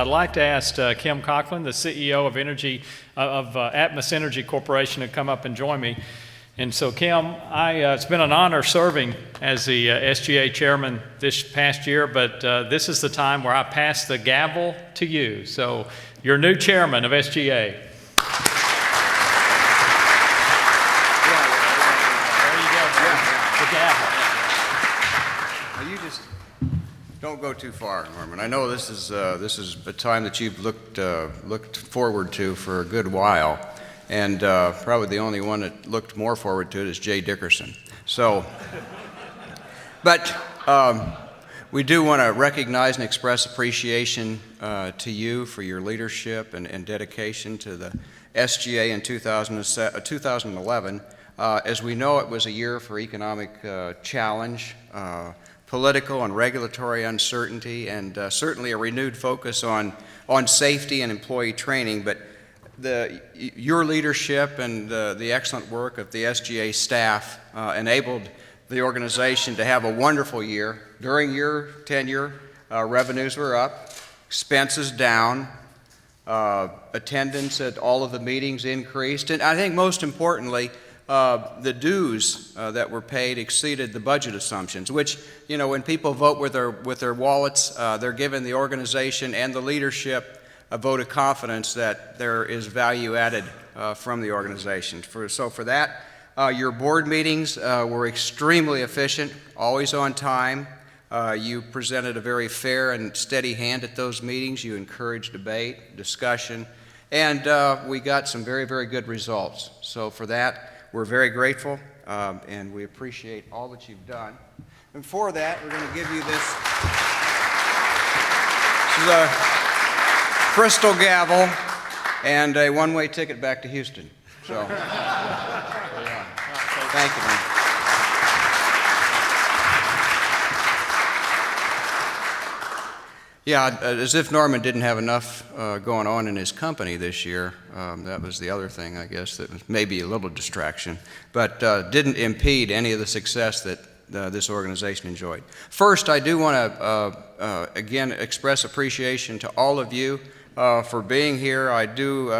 I'd like to ask Kim Conklin, the CEO of Atmos Energy Corporation, to come up and join me. And so, Kim, it's been an honor serving as the SGA chairman this past year, but this is the time where I pass the gavel to you. So, you're new chairman of SGA. Don't go too far, Norman. I know this is a time that you've looked forward to for a good while, and probably the only one that looked more forward to it is Jay Dickerson. So, but we do want to recognize and express appreciation to you for your leadership and dedication to the SGA in 2011. As we know, it was a year for economic challenge, political and regulatory uncertainty, and certainly a renewed focus on safety and employee training. But your leadership and the excellent work of the SGA staff enabled the organization to have a wonderful year. During your tenure, revenues were up, expenses down, attendance at all of the meetings increased, and I think most importantly, the dues that were paid exceeded the budget assumptions, which, you know, when people vote with their wallets, they're giving the organization and the leadership a vote of confidence that there is value added from the organization. So for that, your board meetings were extremely efficient, always on time. You presented a very fair and steady hand at those meetings. You encouraged debate, discussion, and we got some very, very good results. So for that, we're very grateful, and we appreciate all that you've done. And for that, we're going to give you this. This is a crystal gavel and a one-way ticket back to Houston. So, thank you, man. Yeah, as if Norman didn't have enough going on in his company this year. That was the other thing, I guess, that was maybe a little distraction, but didn't impede any of the success that this organization enjoyed. First, I do want to, again, express appreciation to all of you for being here. I do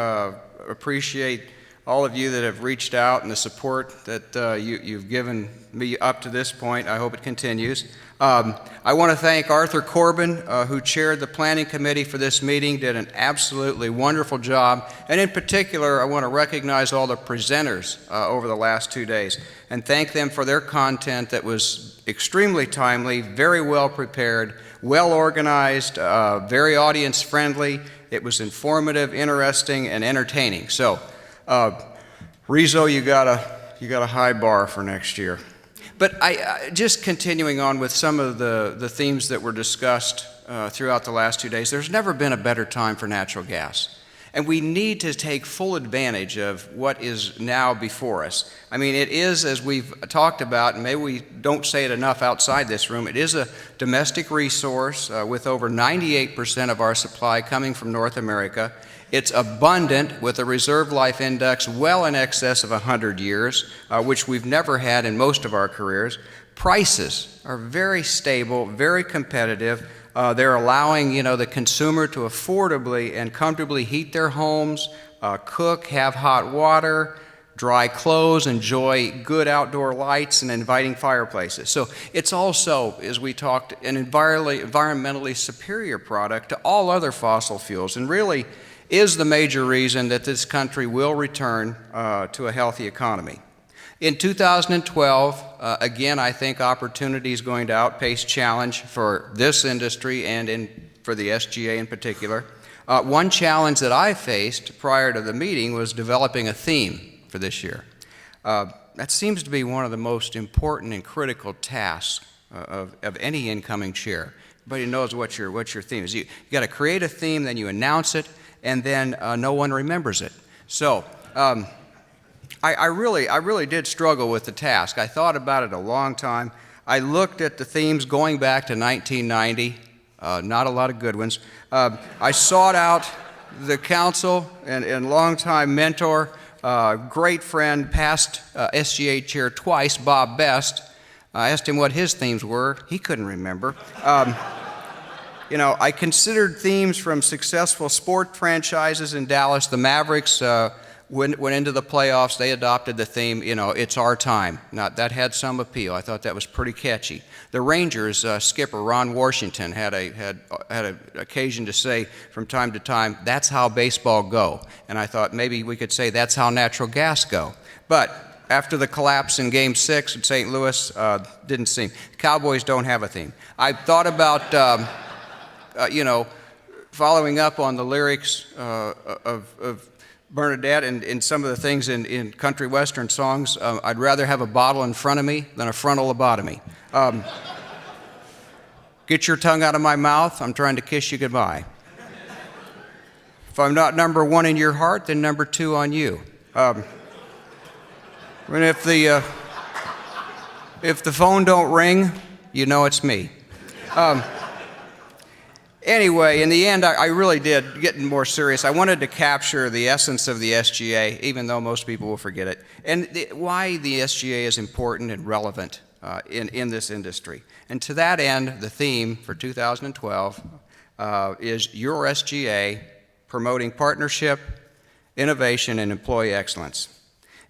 appreciate all of you that have reached out and the support that you've given me up to this point. I hope it continues. I want to thank Arthur Corbin, who chaired the planning committee for this meeting, did an absolutely wonderful job. And in particular, I want to recognize all the presenters over the last 2 days and thank them for their content that was extremely timely, very well prepared, well organized, very audience friendly. It was informative, interesting, and entertaining. So, Rizzo, you got a high bar for next year. But just continuing on with some of the themes that were discussed throughout the last 2 days, there's never been a better time for natural gas. And we need to take full advantage of what is now before us. I mean, it is, as we've talked about, and maybe we don't say it enough outside this room, it is a domestic resource with over 98% of our supply coming from North America. It's abundant with a reserve life index well in excess of 100 years, which we've never had in most of our careers. Prices are very stable, very competitive. They're allowing, you know, the consumer to affordably and comfortably heat their homes, cook, have hot water, dry clothes, enjoy good outdoor lights and inviting fireplaces. So it's also, as we talked, an environmentally superior product to all other fossil fuels, and really is the major reason that this country will return to a healthy economy. In 2012, again, I think opportunity is going to outpace challenge for this industry and for the SGA in particular. One challenge that I faced prior to the meeting was developing a theme for this year. That seems to be one of the most important and critical tasks of any incoming chair. Everybody knows what your theme is. You got to create a theme, then you announce it, and then no one remembers it. So I really did struggle with the task. I thought about it a long time. I looked at the themes going back to 1990, not a lot of good ones. I sought out the counsel and longtime mentor, great friend, past SGA chair twice, Bob Best. I asked him what his themes were. He couldn't remember. I considered themes from successful sport franchises in Dallas. The Mavericks went into the playoffs. They adopted the theme, it's our time. Now, that had some appeal. I thought that was pretty catchy. The Rangers skipper Ron Washington had an occasion to say from time to time, "That's how baseball go." And I thought maybe we could say that's how natural gas go. But after the collapse in Game 6 at St. Louis, didn't seem. Cowboys don't have a theme. I thought about following up on the lyrics of Bernadette and some of the things in country western songs. I'd rather have a bottle in front of me than a frontal lobotomy. Get your tongue out of my mouth, I'm trying to kiss you goodbye. If I'm not number one in your heart, then number two on you. And if the phone don't ring, you know it's me. Anyway, in the end, I really did, getting more serious, I wanted to capture the essence of the SGA, even though most people will forget it, and why the SGA is important and relevant in this industry. And to that end, the theme for 2012 is Your SGA, Promoting Partnership, Innovation, and Employee Excellence.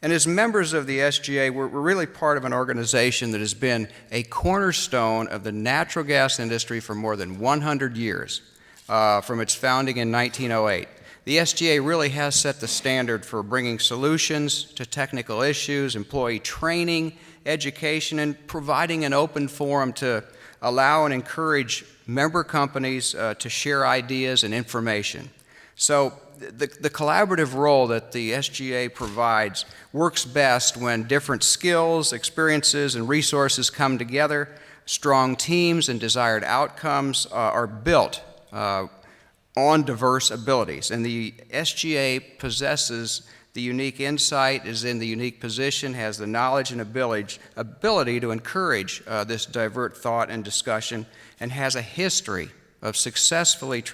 And as members of the SGA, we're really part of an organization that has been a cornerstone of the natural gas industry for more than 100 years, from its founding in 1908. The SGA really has set the standard for bringing solutions to technical issues, employee training, education, and providing an open forum to allow and encourage member companies to share ideas and information. So the collaborative role that the SGA provides works best when different skills, experiences, and resources come together. Strong teams and desired outcomes are built on diverse abilities. And the SGA possesses the unique insight, is in the unique position, has the knowledge and ability to encourage this divert thought and discussion, and has a history of successfully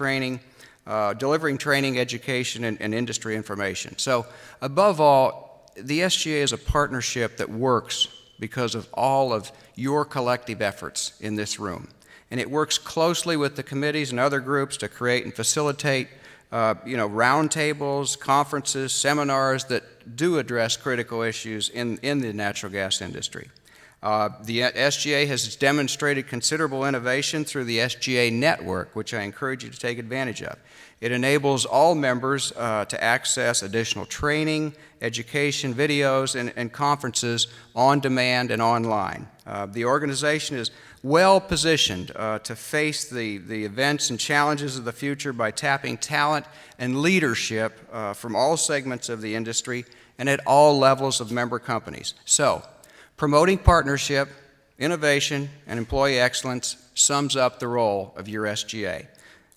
delivering training, education, and industry information. So above all, the SGA is a partnership that works because of all of your collective efforts in this room. And it works closely with the committees and other groups to create and facilitate roundtables, conferences, seminars that do address critical issues in the natural gas industry. The SGA has demonstrated considerable innovation through the SGA network, which I encourage you to take advantage of. It enables all members to access additional training, education, videos, and conferences on demand and online. The organization is well positioned to face the events and challenges of the future by tapping talent and leadership from all segments of the industry and at all levels of member companies. So, promoting partnership, innovation, and employee excellence sums up the role of your SGA,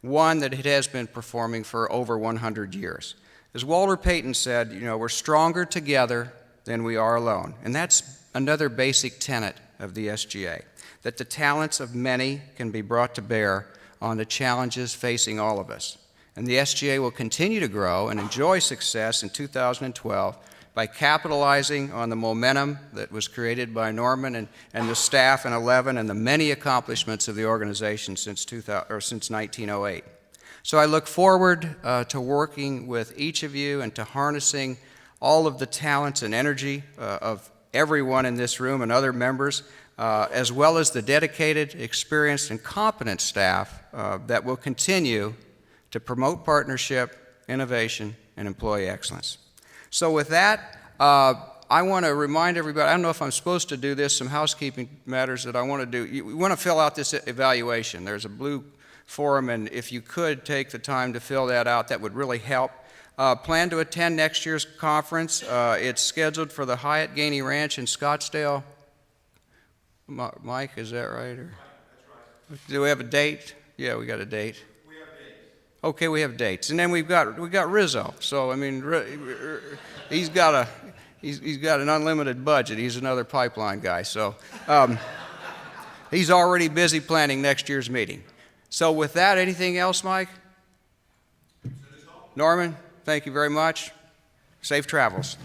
one that it has been performing for over 100 years. As Walter Payton said, we're stronger together than we are alone. And that's another basic tenet of the SGA, that the talents of many can be brought to bear on the challenges facing all of us. And the SGA will continue to grow and enjoy success in 2012 by capitalizing on the momentum that was created by Norman and the staff in 11 and the many accomplishments of the organization since 1908. So I look forward to working with each of you and to harnessing all of the talents and energy of everyone in this room and other members, as well as the dedicated, experienced, and competent staff that will continue to promote partnership, innovation, and employee excellence. So with that, I want to remind everybody, I don't know if I'm supposed to do this, some housekeeping matters that I want to do. We want to fill out this evaluation. There's a blue form, and if you could take the time to fill that out, that would really help. Plan to attend next year's conference. It's scheduled for the Hyatt Gainey Ranch in Scottsdale. Mike, is that right? Or? That's right. Do we have a date? Yeah, we got a date. We have dates. Okay, we have dates. And then we got Rizzo. So I mean, he's got an unlimited budget. He's another pipeline guy. So he's already busy planning next year's meeting. So with that, anything else, Mike? Norman, thank you very much. Safe travels.